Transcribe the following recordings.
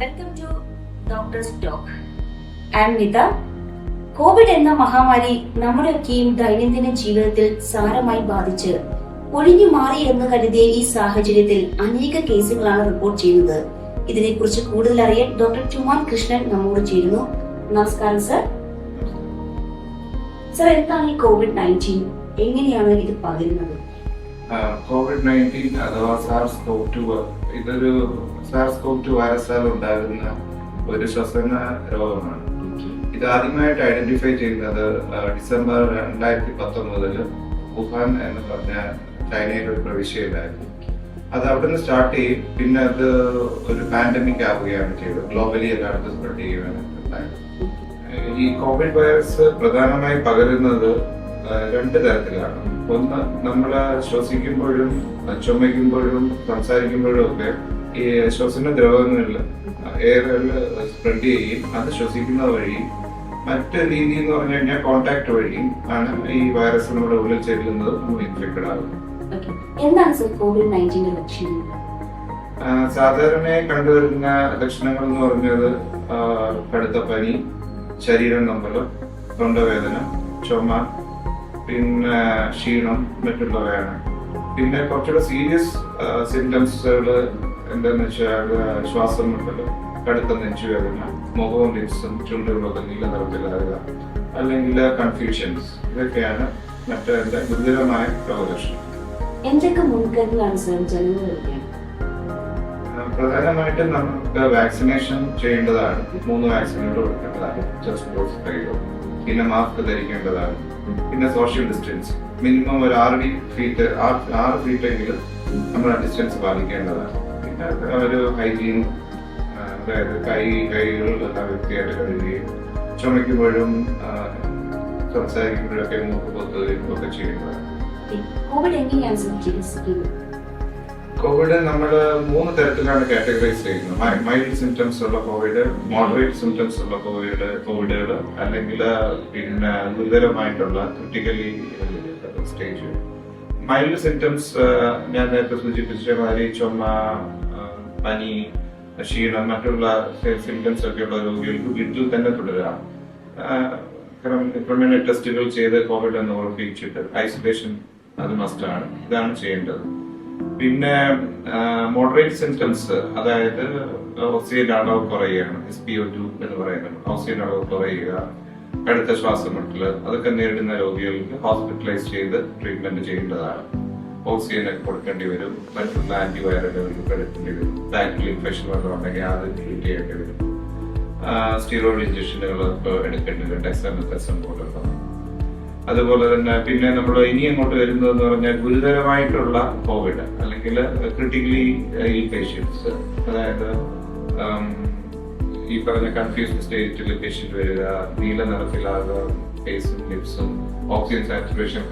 Welcome to doctors talk. And Nitha, covid എന്ന മഹാമാരി നമ്മുടെയൊക്കെയും ദൈനംദിന ജീവിതത്തിൽ സാരമായി ബാധിച്ച് ഒഴിഞ്ഞു മാറി എന്ന് കരുതിയ ഈ സാഹചര്യത്തിൽ അനേക കേസുകളാണ് റിപ്പോർട്ട് ചെയ്യുന്നത്. ഇതിനെക്കുറിച്ച് കൂടുതൽ അറിയാൻ ഡോക്ടർ ടുമാൻ കൃഷ്ണൻ നമ്മോട് ചേരുന്നു. നമസ്കാരം സർ. സർ, എന്താണ് ഈ COVID-19? എങ്ങനെയാണ് ഇത് പകരുന്നത്? COVID-19 അഥവാ SARS-CoV-2 ഇതൊരു SARS-CoV-2 വൈറസാൽ ഉണ്ടാകുന്ന ഒരു ശ്വസന രോഗമാണ്. ഇത് ആദ്യമായിട്ട് ഐഡന്റിഫൈ ചെയ്യുന്നത് ഡിസംബർ 2019 വുഹാൻ എന്ന് പറഞ്ഞ ചൈനയിലെ ഒരു പ്രവിശ്യയിലായിരുന്നു. അത് അവിടെ നിന്ന് സ്റ്റാർട്ട് ചെയ്യും, പിന്നെ അത് ഒരു പാൻഡമിക് ആവുകയാണ് ചെയ്തത്. ഗ്ലോബലി എല്ലായിടത്തും സ്പ്രെഡ് ചെയ്യുകയാണ് ഉണ്ടായത്. ഈ കോവിഡ് വൈറസ് പ്രധാനമായി പകരുന്നത് രണ്ട് തരത്തിലാണ്. ഒന്ന്, നമ്മൾ ശ്വസിക്കുമ്പോഴും ചുമയ്ക്കുമ്പോഴും സംസാരിക്കുമ്പോഴും ഒക്കെ ഈ ശ്വസന ദ്രവങ്ങളിൽ എയറിൽ സ്പ്രെഡ് ചെയ്യും. അത് ശ്വസിക്കുന്ന വഴിയും മറ്റു രീതി എന്ന് പറഞ്ഞു കഴിഞ്ഞാൽ കോണ്ടാക്ട് വഴിയും ആണ് ഈ വൈറസ് നമ്മുടെ ഉള്ളിൽ ചെല്ലുന്നത്, ഇൻഫെക്റ്റഡ് ആകുന്നത്. എന്താണ് സർ COVID-19 ലക്ഷണങ്ങൾ? സാധാരണയായി കണ്ടുവരുന്ന ലക്ഷണങ്ങൾ എന്ന് പറഞ്ഞത് കടുത്ത പനി, ശരീരം നൊമ്പല്, തൊണ്ടവേദന, ചുമ, പിന്നെ ക്ഷീണം മറ്റുള്ളവയാണ്. പിന്നെ കുറച്ചുകൂടെ സീരിയസ് സിംറ്റംസുകൾ എന്താന്ന് വെച്ചാൽ ശ്വാസം മുട്ടല്, കടുത്ത നെഞ്ചുവേദന, മുഖവും ലിപ്സും ചുണ്ടുകളൊക്കെ നീല നിറത്തിലാകുക, അല്ലെങ്കിൽ കൺഫ്യൂഷൻസ്, ഇതൊക്കെയാണ് മറ്റേ ഗുരുതരമായ രോഗലക്ഷണം. എന്തൊക്കെ മുൻകരുതലാണ് സർ ജനങ്ങൾ എടുക്കേണ്ടത്? പ്രധാനമായിട്ടും നമുക്ക് വാക്സിനേഷൻ ചെയ്യേണ്ടതാണ്. 3 വാക്സിനുകൾ കൊടുക്കേണ്ടതാണ്. ജസ്റ്റ് ഡോസ് കൈയോ, പിന്നെ മാസ്ക് ധരിക്കേണ്ടതാണ്. പിന്നെ സോഷ്യൽ ഡിസ്റ്റൻസ് മിനിമം ഒരു 6 ഫീറ്റെങ്കിലും നമ്മൾ ഡിസ്റ്റൻസ് പാലിക്കേണ്ടതാണ്. പിന്നെ ഒരു ഹൈജീൻ, അതായത് കൈകൾ വൃത്തിയായിട്ട് കഴുകുകയും ചുമയ്ക്കുമ്പോഴും സംസാരിക്കുമ്പോഴൊക്കെ മൂക്ക് പൊത്തുകയും ഒക്കെ ചെയ്യുന്നതാണ്. കോവിഡ് എങ്ങനെയാണ് ചികിത്സിക്കുന്നത്? കോവിഡ് നമ്മൾ 3 തരത്തിലാണ് കാറ്റഗറൈസ് ചെയ്യുന്നത്. മൈൽഡ് സിംറ്റംസ് ഉള്ള കോവിഡ്, മോഡറേറ്റ് സിംറ്റംസ് ഉള്ള കോവിഡുകൾ, അല്ലെങ്കിൽ പിന്നെ ഗുരുതരമായിട്ടുള്ള ക്രിട്ടിക്കലി സ്റ്റേജ്. മൈൽഡ് സിംറ്റംസ് ഞാൻ നേരത്തെ സൂചിപ്പിച്ച മാതിരി ചുമ, പനി, ക്ഷീണം, മറ്റുള്ള സിംറ്റംസ് ഒക്കെ ഉള്ള രോഗികൾക്ക് വീട്ടിൽ തന്നെ തുടരാം. ക്രിമിനൽ ടെസ്റ്റുകൾ ചെയ്ത് കോവിഡ് എന്ന് ഉറപ്പിച്ചിട്ട് ഐസൊലേഷൻ അത് മസ്റ്റാണ്. ഇതാണ് ചെയ്യേണ്ടത്. പിന്നെ മോഡറേറ്റ് സിംറ്റംസ്, അതായത് ഓക്സിജൻ അളവ് കുറയുകയാണ്, SpO2 എന്ന് പറയുന്നത്. ഓക്സിജൻ അളവ് കുറയുക, കടുത്ത ശ്വാസമുട്ടല്, അതൊക്കെ നേരിടുന്ന രോഗികൾക്ക് ഹോസ്പിറ്റലൈസ് ചെയ്ത് ട്രീറ്റ്മെന്റ് ചെയ്യേണ്ടതാണ്. ഓക്സിജൻ ഒക്കെ കൊടുക്കേണ്ടി വരും, മറ്റുള്ള ആന്റിവൈറലുകൾ എടുക്കേണ്ടി വരും. ബാക്ടീരിയൽ ഇൻഫെക്ഷൻ വല്ലതും ഉണ്ടെങ്കിൽ അത് ട്രീറ്റ് ചെയ്യേണ്ടി വരും. സ്റ്റീറോയിഡ് ഇഞ്ചക്ഷനുകൾ എടുക്കേണ്ടി വരും, ഡെക്സാമെഥസോൺ പോലുള്ള. അതുപോലെ തന്നെ പിന്നെ നമ്മൾ ഇനി അങ്ങോട്ട് വരുന്നതെന്ന് പറഞ്ഞാൽ ഗുരുതരമായിട്ടുള്ള കോവിഡ്, അല്ലെങ്കിൽ ക്രിട്ടിക്കലി ഈ പേഷ്യൻസ്, അതായത് ഈ പറഞ്ഞ കൺഫ്യൂസ്ഡ് സ്റ്റേറ്റിൽ പേഷ്യന്റ് വരിക, നീല നിറത്തിലാകുക, ഫേസും ലിപ്സും, ഓക്സിജൻ സാച്ചുറേഷൻ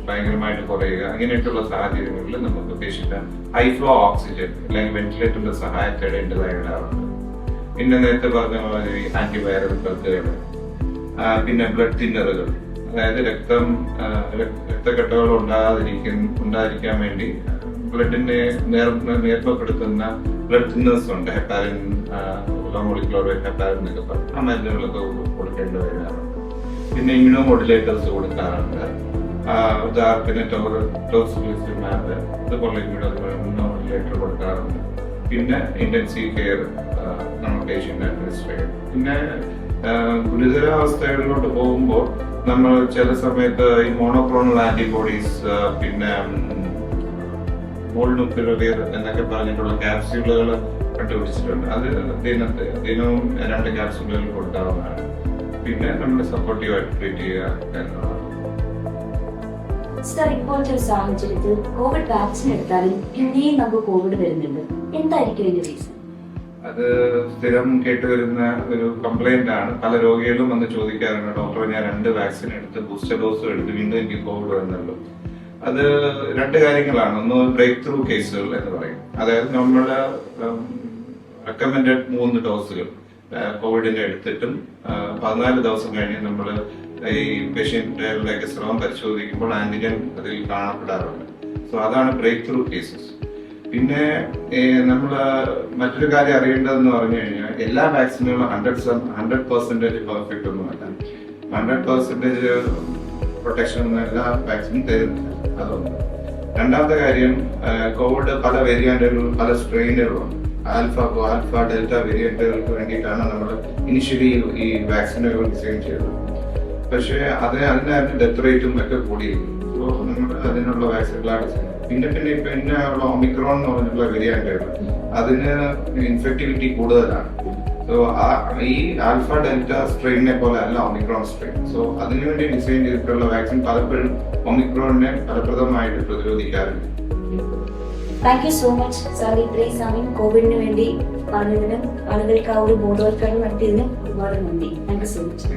ഭയങ്കരമായിട്ട് കുറയുക, അങ്ങനെയൊക്കെയുള്ള സാഹചര്യങ്ങളിൽ നമുക്ക് പേഷ്യന്റ് ഹൈ ഫ്ലോ ഓക്സിജൻ അല്ലെങ്കിൽ വെന്റിലേറ്ററിന്റെ സഹായം തേടേണ്ടതായി വരാറുണ്ട്. പിന്നെ നേരത്തെ പറഞ്ഞ മാതിരി ആന്റിവൈറൽ ഡ്രഗുകൾ, പിന്നെ ബ്ലഡ് തിന്നറുകൾ, അതായത് രക്തക്കെട്ടുകൾ ഉണ്ടായിരിക്കാൻ വേണ്ടി ബ്ലഡിനെ നേർമപ്പെടുത്തുന്ന ബ്ലഡ് തിന്നേഴ്സ് ഉണ്ട്. ഹെപ്പാരിൻ, മോളിക്കുലർ ഹെപ്പാരിൻ എന്നൊക്കെ പറയും. ആ മരുന്നുകളൊക്കെ കൊടുക്കേണ്ടി വരാറുണ്ട്. പിന്നെ ഇമ്മ്യൂണോ മോഡുലേറ്റേഴ്സ് കൊടുക്കാറുണ്ട്. പിന്നെ ടോസിലിസിമാബ്, അതുപോലെ ഇമ്മ്യൂണോ മോഡുലേറ്റർ കൊടുക്കാറുണ്ട്. പിന്നെ ഇന്റൻസീവ് കെയർ നമ്മൾ പേഷ്യന്റ് അഡ്മിനിസ്റ്റർ ചെയ്യും. പിന്നെ ഗുരുതരാവസ്ഥകളിലോട്ട് പോകുമ്പോൾ നമ്മൾ ചില സമയത്ത് ഈ മോണോക്ലോണൽ ആന്റിബോഡീസ്, പിന്നെ മോൾനുക്ലിയർ എന്നൊക്കെ പറഞ്ഞിട്ടുള്ള ക്യാപ്സ്യൂളുകൾ കണ്ടുപിടിച്ചിട്ടുണ്ട്. അത് ദിനവും 2 ക്യാപ്സ്യൂളുകൾ കൊടുക്കാവുന്നതാണ്. പിന്നെ നമ്മൾ സപ്പോർട്ടീവായിട്ട് ട്രീറ്റ് ചെയ്യുക എന്നതാണ്. സർ, ഇപ്പോഴത്തെ ഒരു സാഹചര്യത്തിൽ കോവിഡ് വാക്സിൻ എടുത്താലും പിന്നെയും നമുക്ക് കോവിഡ് വരുന്നുണ്ട്. എന്തായിരിക്കും ഇതിന്റെ റീസൺ? അത് സ്ഥിരം കേട്ടുവരുന്ന ഒരു കംപ്ലൈന്റ് ആണ്. പല രോഗികളും വന്ന് ചോദിക്കാറുണ്ട്, ഡോക്ടർ ഞാൻ 2 വാക്സിൻ എടുത്ത് ബൂസ്റ്റർ ഡോസും എടുത്ത് വീണ്ടും എനിക്ക് കോവിഡ് വന്നല്ലോ. അത് 2 കാര്യങ്ങളാണ്. ഒന്ന്, ബ്രേക്ക് ത്രൂ കേസുകൾ എന്ന് പറയും. അതായത് നമ്മൾ റെക്കമെൻഡഡ് 3 ഡോസുകൾ കോവിഡിന്റെ എടുത്തിട്ടും 14 ദിവസം കഴിഞ്ഞ് നമ്മൾ ഈ പേഷ്യന്റിലേക്ക് സ്രവം പരിശോധിക്കുമ്പോൾ ആന്റിജൻ അതിൽ കാണപ്പെടാറുണ്ട്. സോ അതാണ് ബ്രേക്ക് ത്രൂ കേസസ്. പിന്നെ നമ്മൾ മറ്റൊരു കാര്യം അറിയേണ്ടതെന്ന് പറഞ്ഞു കഴിഞ്ഞാൽ എല്ലാ വാക്സിനുകളും 100% പെർഫെക്റ്റ് ഒന്നുമല്ല. 100% പ്രൊട്ടക്ഷൻ ഒന്നും എല്ലാ വാക്സിനും തരുന്നില്ല. അതൊന്നും. രണ്ടാമത്തെ കാര്യം, കോവിഡ് പല വേരിയന്റുകളും പല സ്ട്രെയിനുകളും ആൽഫ, ഡെൽറ്റ വേരിയന്റുകൾക്ക് വേണ്ടിയിട്ടാണ് നമ്മൾ ഇനിഷ്യലി ഈ വാക്സിനുകൾ ഡിസൈൻ ചെയ്തത്. പക്ഷേ അതിന് ഡെത്ത് റേറ്റും ഒക്കെ കൂടിയിരുന്നു. അപ്പോൾ നമ്മൾ അതിനുള്ള വാക്സിനുകളാണ് ഡിസൈൻ. പിന്നെ ഉള്ള ഒമിക്രോൺ എന്ന് പറഞ്ഞിട്ടുള്ള വേരിയന്റുകൾ അതിന് ഇൻഫെക്ടിവിറ്റി കൂടുതലാണ്. സോ ഈ ആൽഫ ഡെൽറ്റ സ്ട്രെയിനെ പോലെ അല്ല ഒമിക്രോൺ സ്ട്രെയിൻ. സോ അതിനുവേണ്ടി ഡിസൈൻ ചെയ്തിട്ടുള്ള വാക്സിൻ പലപ്പോഴും ഒമിക്രോണിനെ ഫലപ്രദമായിട്ട് പ്രതിരോധിക്കാറുണ്ട്. Thank you so much sir. ഇത്രയും സമയം കോവിഡിന് വേണ്ടി പറഞ്ഞതിനും ആളുകൾക്ക് ആ ഒരു ബോധവൽക്കരണം നടത്തിയതിനും ഒരുപാട് നന്ദി. Thank you so much.